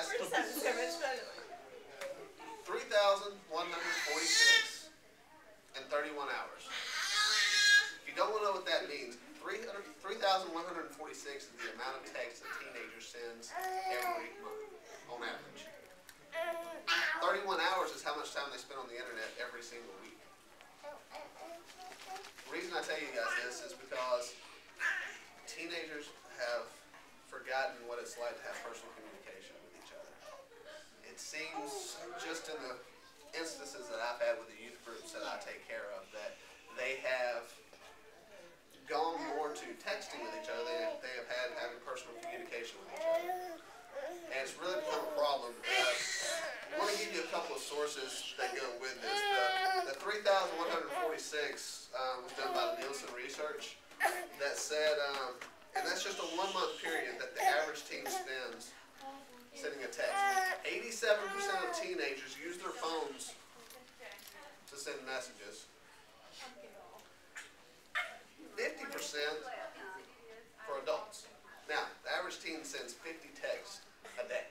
asked 3,146 in 31 hours. If you don't know what that means, 3,146 is the amount of text a teenager sends every month, on average. 31 hours is how much time they spend on the internet every single week. The reason I tell you guys this is because teenagers have forgotten what it's like to have personal communication with each other. It seems, just in the instances that I've had with the youth groups that I take care of, that they have gone more to texting with each other than they have had having personal communication with each other. And it's really become a problem. I want to give you a couple of sources that go with this. The 3,146 was done by the Nielsen research that said, and that's just a 1 month period that the average teen spends sending a text. 87% of teenagers use their phones to send messages. 50% for adults. Now, the average teen sends 50 texts a day,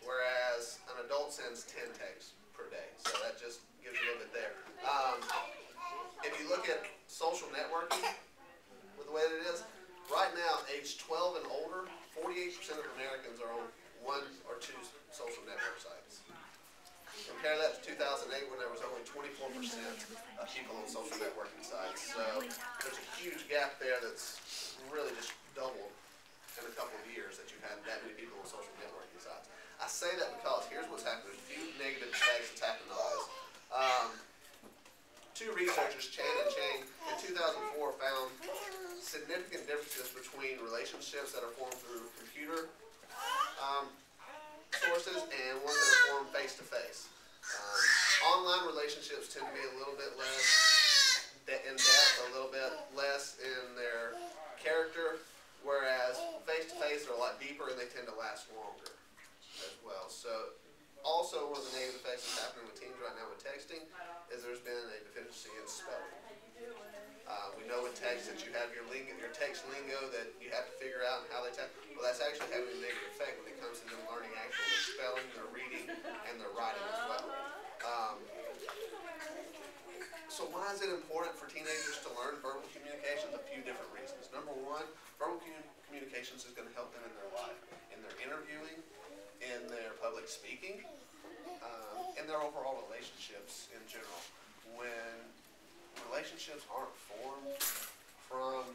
whereas an adult sends 10 texts per day. So that just gives you a little bit there. If you look at social networking, with the way that it is, right now, age 12 and older, 48% of Americans are on 1 or 2 social network sites. Compare that to 2008 when there was only 24% of people on social networking sites. So there's a huge gap there that's really just doubled in a couple of years that you've had that many people on social networking sites. I say that because here's what's happened. There's a few negative effects that's happened to this. Two researchers, Chan and Chang, in 2004 found significant differences between relationships that are formed through computer sources and ones that are formed face-to-face. Online relationships tend to be a little bit less in depth, a little bit less in their character, whereas face-to-face are a lot deeper and they tend to last longer as well. So also one of the negative effects that's happening with teens right now with texting is there's been a deficiency in spelling. We know with text that you have your text lingo that you have to figure out and how they text. Well, that's actually having a negative effect when it comes to them learning actual spelling, their reading, and their writing as well. So why is it important for teenagers to learn verbal communications? A few different reasons. Number one, verbal communications is going to help them in their life, in their interviewing, in their public speaking, in their overall relationships in general. When relationships aren't formed from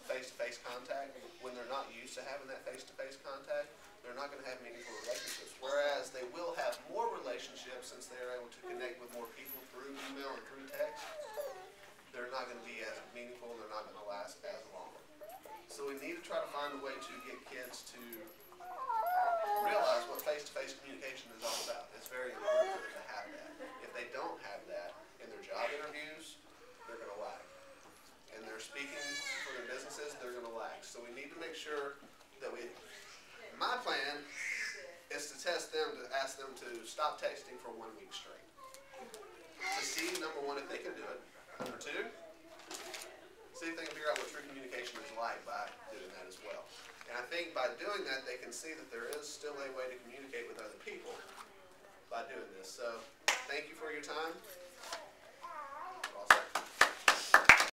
face-to-face contact, when they're not used to having that face-to-face contact, they're not going to have meaningful relationships. Whereas they will have more relationships since they're able to connect with more people through email and through text. They're not going to be as meaningful, and they're not going to last as long. So we need to try to find a way to get kids to realize what face-to-face communication is all about. It's very important for them to have that. If they don't have that in their job interviews, they're going to lag. In their speaking for their businesses, they're going to lag. So we need to make sure that my plan is to test them, to ask them to stop texting for 1 week straight. To see, number one, if they can do it. Number two, see if they can figure out what true communication is like by doing that as well. And I think by doing that, they can see that there is still a way to communicate with other people by doing this. So thank you for your time.